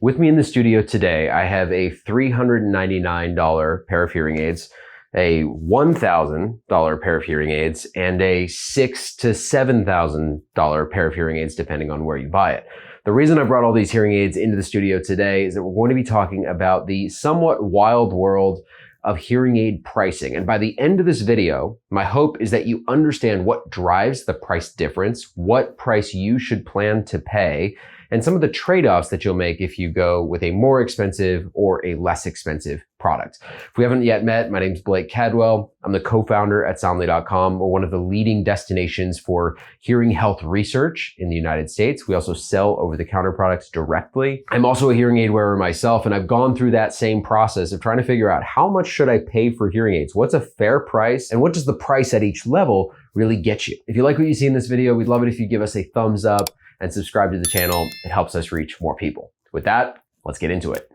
With me in the studio today, I have a $399 pair of hearing aids, a $1,000 pair of hearing aids, and a $6,000 to $7,000 pair of hearing aids, depending on where you buy it. The reason I brought all these hearing aids into the studio today is that we're going to be talking about the somewhat wild world of hearing aid pricing. And by the end of this video, my hope is that you understand what drives the price difference, what price you should plan to pay, and some of the trade-offs that you'll make if you go with a more expensive or a less expensive product. If we haven't yet met, my name's Blake Cadwell. I'm the co-founder at Soundly.com. We're one of the leading destinations for hearing health research in the United States. We also sell over-the-counter products directly. I'm also a hearing aid wearer myself, and I've gone through that same process of trying to figure out how much should I pay for hearing aids? What's a fair price? And what does the price at each level really get you? If you like what you see in this video, we'd love it if you give us a thumbs up and subscribe to the channel. It helps us reach more people. With that, let's get into it.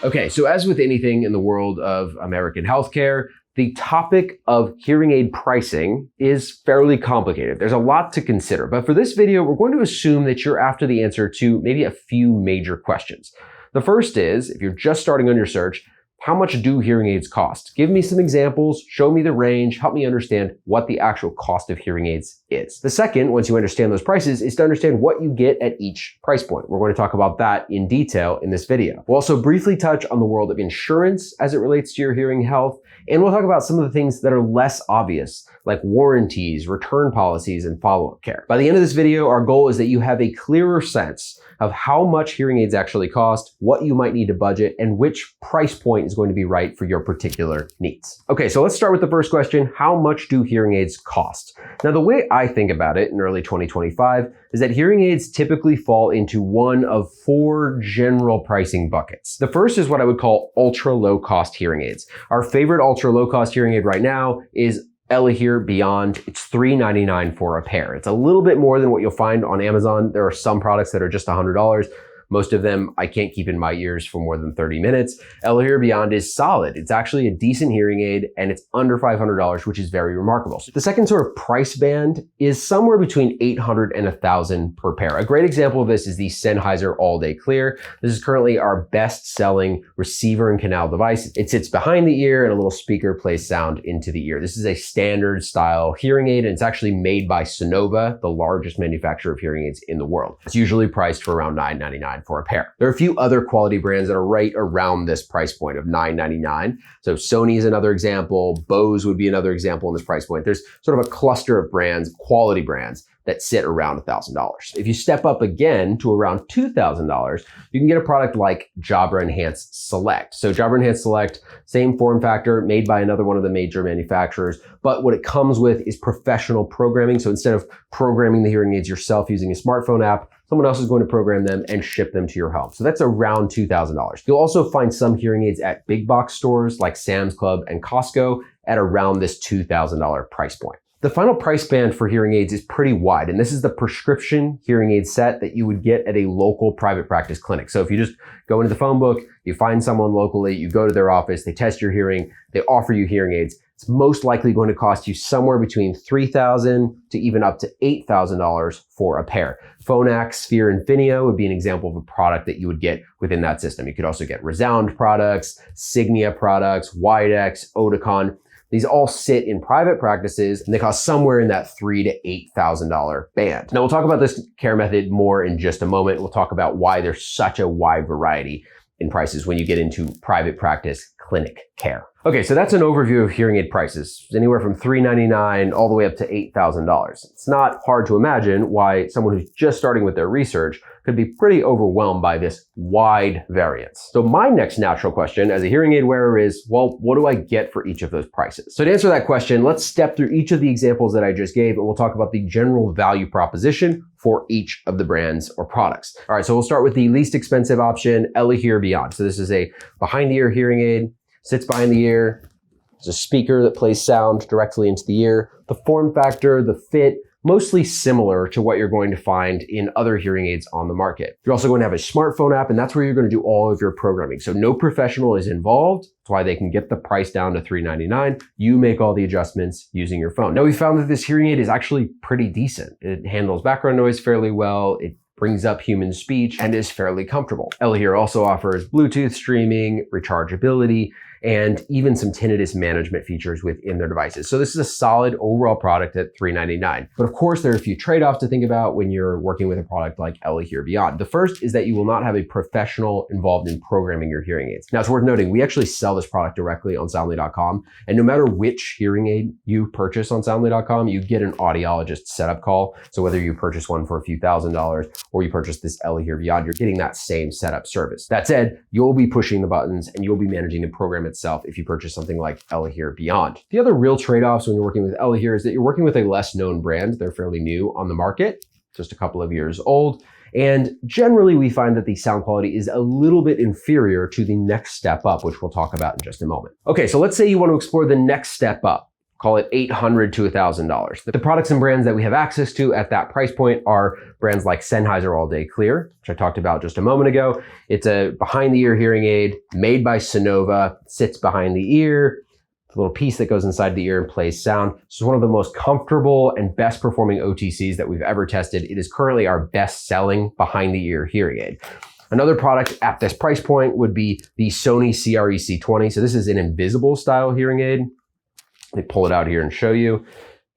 Okay, so as with anything in the world of American healthcare, the topic of hearing aid pricing is fairly complicated. There's a lot to consider, but for this video, we're going to assume that you're after the answer to maybe a few major questions. The first is, if you're just starting on your search, how much do hearing aids cost? Give me some examples, show me the range, help me understand what the actual cost of hearing aids is. The second, once you understand those prices, is to understand what you get at each price point. We're going to talk about that in detail in this video. We'll also briefly touch on the world of insurance as it relates to your hearing health, and we'll talk about some of the things that are less obvious, like warranties, return policies, and follow-up care. By the end of this video, our goal is that you have a clearer sense of how much hearing aids actually cost, what you might need to budget, and which price point is going to be right for your particular needs. Okay, so let's start with the first question. How much do hearing aids cost? Now, the way I think about it in early 2025 is that hearing aids typically fall into one of four general pricing buckets. The first is what I would call ultra low cost hearing aids. Our favorite ultra low cost hearing aid right now is Telehealth Beyond. It's $399 for a pair. It's a little bit more than what you'll find on Amazon. There are some products that are just $100. Most of them I can't keep in my ears for more than 30 minutes. Telehealth Beyond is solid. It's actually a decent hearing aid and it's under $500, which is very remarkable. The second sort of price band is somewhere between $800 and $1,000 per pair. A great example of this is the Sennheiser All Day Clear. This is currently our best selling receiver and canal device. It sits behind the ear and a little speaker plays sound into the ear. This is a standard style hearing aid and it's actually made by Sonova, the largest manufacturer of hearing aids in the world. It's usually priced for around $999 for a pair. There are a few other quality brands that are right around this price point of $999. So Sony is another example. Bose would be another example in this price point. There's sort of a cluster of brands, quality brands, that sit around $1,000. If you step up again to around $2,000, you can get a product like Jabra Enhanced Select. So Jabra Enhanced Select, same form factor, made by another one of the major manufacturers, but what it comes with is professional programming. So instead of programming the hearing aids yourself using a smartphone app, someone else is going to program them and ship them to your home. So that's around $2,000. You'll also find some hearing aids at big box stores like Sam's Club and Costco at around this $2,000 price point. The final price band for hearing aids is pretty wide, and this is the prescription hearing aid set that you would get at a local private practice clinic. So if you just go into the phone book, you find someone locally, you go to their office, they test your hearing, they offer you hearing aids, it's most likely going to cost you somewhere between $3,000 to even up to $8,000 for a pair. Phonak, Sphere, and Infinio would be an example of a product that you would get within that system. You could also get Resound products, Signia products, Widex, Oticon. These all sit in private practices and they cost somewhere in that $3,000 to $8,000 band. Now we'll talk about this care method more in just a moment. We'll talk about why there's such a wide variety in prices when you get into private practice clinic care. Okay, so that's an overview of hearing aid prices, anywhere from $399 all the way up to $8,000. It's not hard to imagine why someone who's just starting with their research could be pretty overwhelmed by this wide variance. So my next natural question as a hearing aid wearer is, well, what do I get for each of those prices? So to answer that question, let's step through each of the examples that I just gave and we'll talk about the general value proposition for each of the brands or products. All right, so we'll start with the least expensive option, Telehealth Beyond. So this is a behind the ear hearing aid, sits behind the ear. There's a speaker that plays sound directly into the ear. The form factor, the fit, mostly similar to what you're going to find in other hearing aids on the market. You're also going to have a smartphone app, and that's where you're going to do all of your programming. So no professional is involved. That's why they can get the price down to $399. You make all the adjustments using your phone. Now, we found that this hearing aid is actually pretty decent. It handles background noise fairly well. It brings up human speech and is fairly comfortable. Elehear also offers Bluetooth streaming, rechargeability, and even some tinnitus management features within their devices. So this is a solid overall product at $399. But of course, there are a few trade-offs to think about when you're working with a product like Elehear Beyond. The first is that you will not have a professional involved in programming your hearing aids. Now, it's worth noting, we actually sell this product directly on Soundly.com, and no matter which hearing aid you purchase on Soundly.com, you get an audiologist setup call. So whether you purchase one for a few $1,000s or you purchase this Elehear Beyond, you're getting that same setup service. That said, you'll be pushing the buttons and you'll be managing the program itself if you purchase something like Elehear Beyond. The other real trade-offs when you're working with Elehear is that you're working with a less known brand. They're fairly new on the market, just a couple of years old. And generally we find that the sound quality is a little bit inferior to the next step up, which we'll talk about in just a moment. Okay, so let's say you want to explore the next step up. Call it $800 to $1,000. The products and brands that we have access to at that price point are brands like Sennheiser All Day Clear, which I talked about just a moment ago. It's a behind the ear hearing aid made by Sonova, sits behind the ear, a little piece that goes inside the ear and plays sound. This is one of the most comfortable and best performing OTCs that we've ever tested. It is currently our best selling behind the ear hearing aid. Another product at this price point would be the Sony CREC20. So this is an invisible style hearing aid. Let me pull it out here and show you.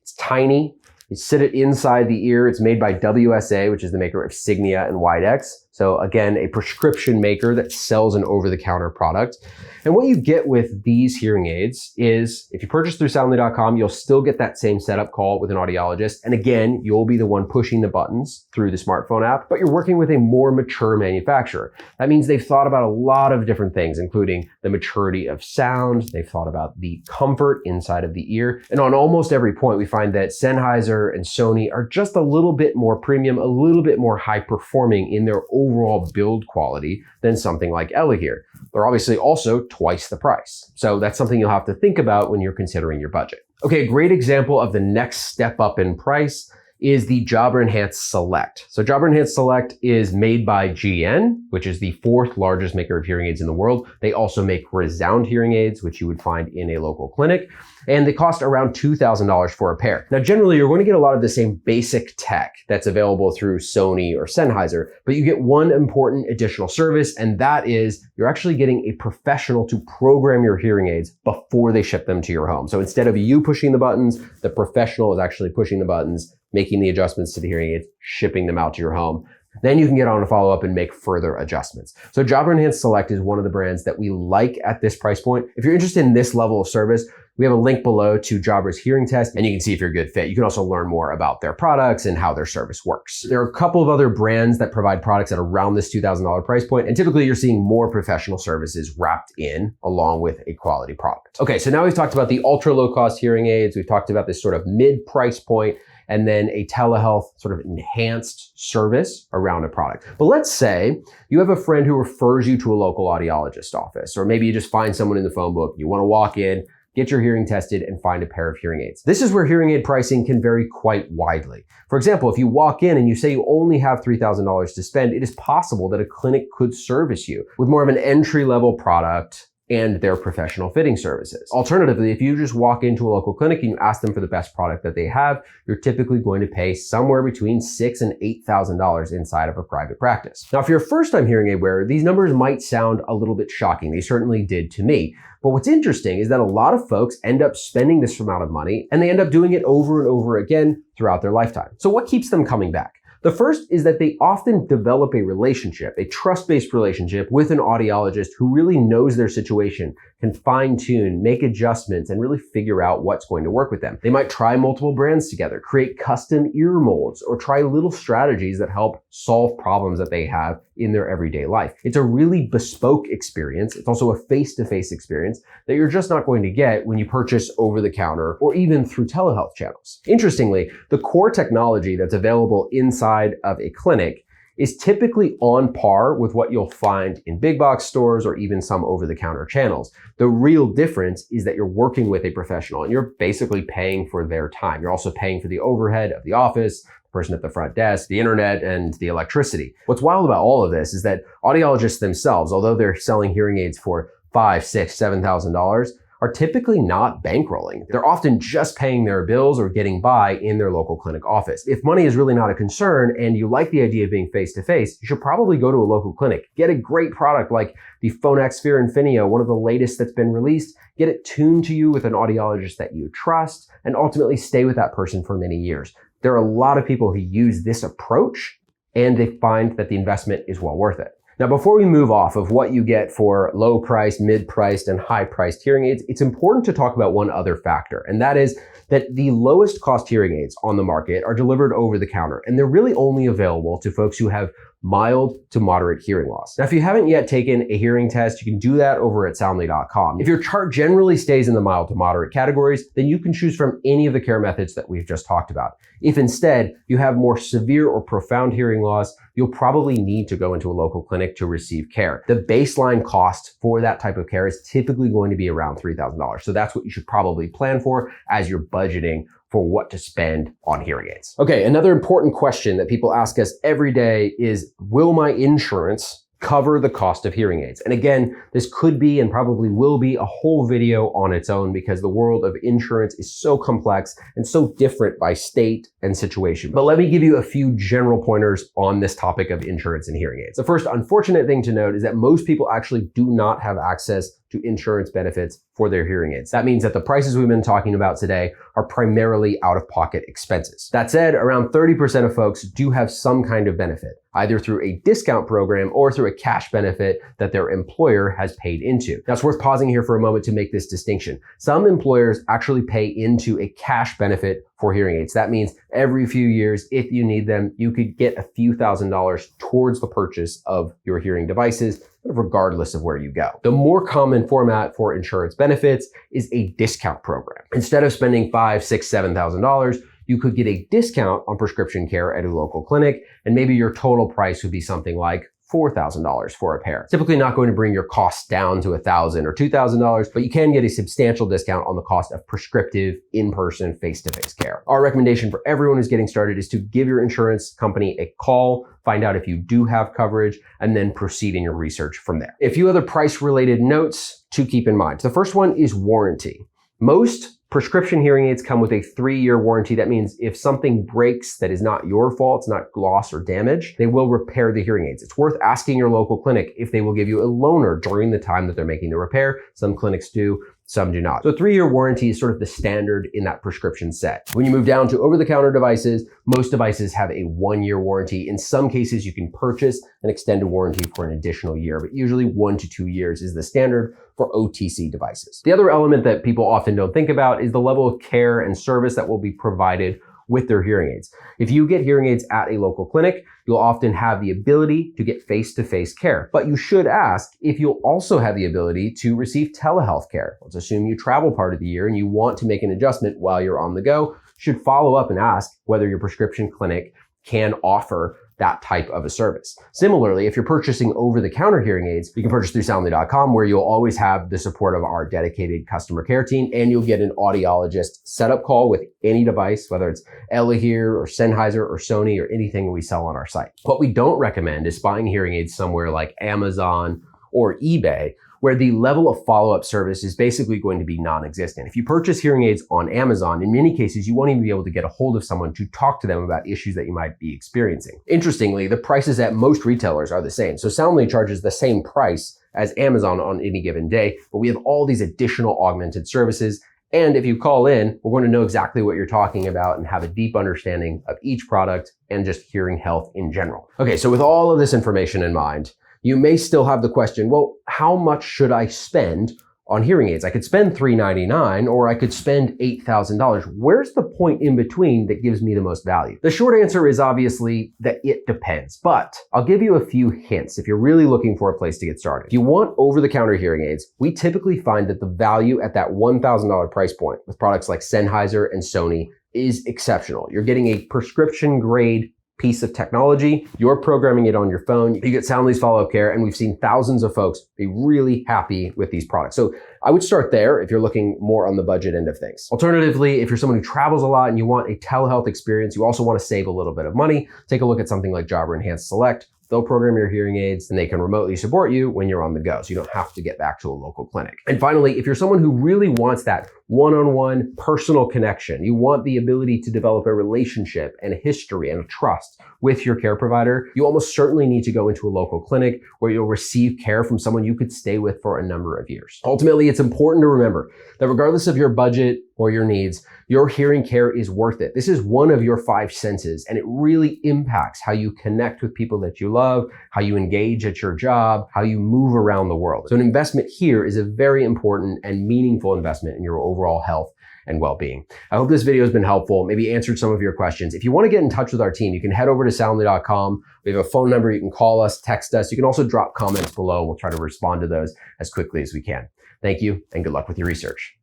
It's tiny. You sit it inside the ear. It's made by WSA, which is the maker of Signia and Widex. So again, a prescription maker that sells an over-the-counter product. And what you get with these hearing aids is if you purchase through Soundly.com, you'll still get that same setup call with an audiologist. And again, you'll be the one pushing the buttons through the smartphone app, but you're working with a more mature manufacturer. That means they've thought about a lot of different things, including the maturity of sound. They've thought about the comfort inside of the ear. And on almost every point, we find that Sennheiser and Sony are just a little bit more premium, a little bit more high performing in their overall build quality than something like Elehear. They're obviously also twice the price. So that's something you'll have to think about when you're considering your budget. Okay, a great example of the next step up in price is the Jabra Enhance Select. So Jabra Enhance Select is made by GN, which is the 4th largest maker of hearing aids in the world. They also make Resound hearing aids, which you would find in a local clinic, and they cost around $2,000 for a pair. Now, generally, you're going to get a lot of the same basic tech that's available through Sony or Sennheiser, but you get one important additional service, and that is you're actually getting a professional to program your hearing aids before they ship them to your home. So instead of you pushing the buttons, the professional is actually pushing the buttons, making the adjustments to the hearing aids, shipping them out to your home. Then you can get on a follow-up and make further adjustments. So Jabra Enhance Select is one of the brands that we like at this price point. If you're interested in this level of service, we have a link below to Jabra's hearing test, and you can see if you're a good fit. You can also learn more about their products and how their service works. There are a couple of other brands that provide products at around this $2,000 price point, and typically you're seeing more professional services wrapped in along with a quality product. Okay, so now we've talked about the ultra low-cost hearing aids. We've talked about this sort of mid-price point, and then a telehealth sort of enhanced service around a product. But let's say you have a friend who refers you to a local audiologist office, or maybe you just find someone in the phone book, you want to walk in, get your hearing tested, and find a pair of hearing aids. This is where hearing aid pricing can vary quite widely. For example, if you walk in and you say you only have $3,000 to spend, it is possible that a clinic could service you with more of an entry-level product and their professional fitting services. Alternatively, if you just walk into a local clinic and you ask them for the best product that they have, you're typically going to pay somewhere between $6,000 and $8,000 inside of a private practice. Now, if you're a first-time hearing aid wearer, these numbers might sound a little bit shocking. They certainly did to me. But what's interesting is that a lot of folks end up spending this amount of money, and they end up doing it over and over again throughout their lifetime. So what keeps them coming back? The first is that they often develop a relationship, a trust-based relationship with an audiologist who really knows their situation, can fine-tune, make adjustments, and really figure out what's going to work with them. They might try multiple brands together, create custom ear molds, or try little strategies that help solve problems that they have in their everyday life. It's a really bespoke experience. It's also a face-to-face experience that you're just not going to get when you purchase over-the-counter or even through telehealth channels. Interestingly, the core technology that's available inside of a clinic is typically on par with what you'll find in big box stores or even some over-the-counter channels. The real difference is that you're working with a professional and you're basically paying for their time. You're also paying for the overhead of the office, the person at the front desk, the internet, and the electricity. What's wild about all of this is that audiologists themselves, although they're selling hearing aids for $5,000, $6,000, $7,000, are typically not bankrolling. They're often just paying their bills or getting by in their local clinic office. If money is really not a concern and you like the idea of being face-to-face, you should probably go to a local clinic. Get a great product like the Phonak Sphere Infinio, one of the latest that's been released. Get it tuned to you with an audiologist that you trust, and ultimately stay with that person for many years. There are a lot of people who use this approach and they find that the investment is well worth it. Now, before we move off of what you get for low-priced, mid-priced, and high-priced hearing aids, it's important to talk about one other factor, and that is that the lowest cost hearing aids on the market are delivered over the counter, and they're really only available to folks who have mild to moderate hearing loss. Now, if you haven't yet taken a hearing test, you can do that over at soundly.com. If your chart generally stays in the mild to moderate categories, then you can choose from any of the care methods that we've just talked about. If instead you have more severe or profound hearing loss, you'll probably need to go into a local clinic to receive care. The baseline cost for that type of care is typically going to be around $3,000. So that's what you should probably plan for as you're budgeting for what to spend on hearing aids. Okay, another important question that people ask us every day is, will my insurance cover the cost of hearing aids? And again, this could be and probably will be a whole video on its own because the world of insurance is so complex and so different by state and situation. But let me give you a few general pointers on this topic of insurance and hearing aids. The first unfortunate thing to note is that most people actually do not have access to insurance benefits for their hearing aids. That means that the prices we've been talking about today are primarily out-of-pocket expenses. That said, around 30% of folks do have some kind of benefit, either through a discount program or through a cash benefit that their employer has paid into. Now, it's worth pausing here for a moment to make this distinction. Some employers actually pay into a cash benefit for hearing aids. That means every few years, if you need them, you could get a few $1,000s towards the purchase of your hearing devices, regardless of where you go. The more common format for insurance benefits is a discount program. Instead of spending $5,000, $6,000, $7,000, you could get a discount on prescription care at a local clinic, and maybe your total price would be something like $4,000 for a pair. Typically not going to bring your costs down to $1,000 or $2,000, but you can get a substantial discount on the cost of prescriptive, in-person, face-to-face care. Our recommendation for everyone who's getting started is to give your insurance company a call, find out if you do have coverage, and then proceed in your research from there. A few other price-related notes to keep in mind. The first one is warranty. Most prescription hearing aids come with a 3-year warranty. That means if something breaks that is not your fault, it's not loss or damage, they will repair the hearing aids. It's worth asking your local clinic if they will give you a loaner during the time that they're making the repair. Some clinics do, some do not. So a 3-year warranty is sort of the standard in that prescription set. When you move down to over-the-counter devices, most devices have a 1-year warranty. In some cases, you can purchase an extended warranty for an additional year, but usually 1 to 2 years is the standard for OTC devices. The other element that people often don't think about is the level of care and service that will be provided with their hearing aids. If you get hearing aids at a local clinic, you'll often have the ability to get face-to-face care. But you should ask if you'll also have the ability to receive telehealth care. Let's assume you travel part of the year and you want to make an adjustment while you're on the go. You should follow up and ask whether your prescription clinic can offer that type of a service. Similarly, if you're purchasing over-the-counter hearing aids, you can purchase through soundly.com, where you'll always have the support of our dedicated customer care team, and you'll get an audiologist setup call with any device, whether it's Elahear or Sennheiser or Sony or anything we sell on our site. What we don't recommend is buying hearing aids somewhere like Amazon or eBay, where the level of follow-up service is basically going to be non-existent. If you purchase hearing aids on Amazon, in many cases, you won't even be able to get a hold of someone to talk to them about issues that you might be experiencing. Interestingly, the prices at most retailers are the same. So Soundly charges the same price as Amazon on any given day, but we have all these additional augmented services. And if you call in, we're going to know exactly what you're talking about and have a deep understanding of each product and just hearing health in general. Okay, so with all of this information in mind, you may still have the question, well, how much should I spend on hearing aids? I could spend $399 or I could spend $8,000. Where's the point in between that gives me the most value? The short answer is obviously that it depends, but I'll give you a few hints if you're really looking for a place to get started. If you want over-the-counter hearing aids, we typically find that the value at that $1,000 price point with products like Sennheiser and Sony is exceptional. You're getting a prescription grade piece of technology. You're programming it on your phone. You get Soundly's follow-up care, and we've seen thousands of folks be really happy with these products. So I would start there if you're looking more on the budget end of things. Alternatively, if you're someone who travels a lot and you want a telehealth experience, you also want to save a little bit of money, take a look at something like Jabra Enhanced Select. They'll program your hearing aids and they can remotely support you when you're on the go, so you don't have to get back to a local clinic. And finally, if you're someone who really wants that one-on-one personal connection, you want the ability to develop a relationship and a history and a trust with your care provider, you almost certainly need to go into a local clinic where you'll receive care from someone you could stay with for a number of years. Ultimately, it's important to remember that regardless of your budget or your needs, your hearing care is worth it. This is one of your 5 senses, and it really impacts how you connect with people that you love, how you engage at your job, how you move around the world. So an investment here is a very important and meaningful investment in your overall health and well-being. I hope this video has been helpful, maybe answered some of your questions. If you want to get in touch with our team, you can head over to soundly.com. We have a phone number. You can call us, text us. You can also drop comments below. We'll try to respond to those as quickly as we can. Thank you, and good luck with your research.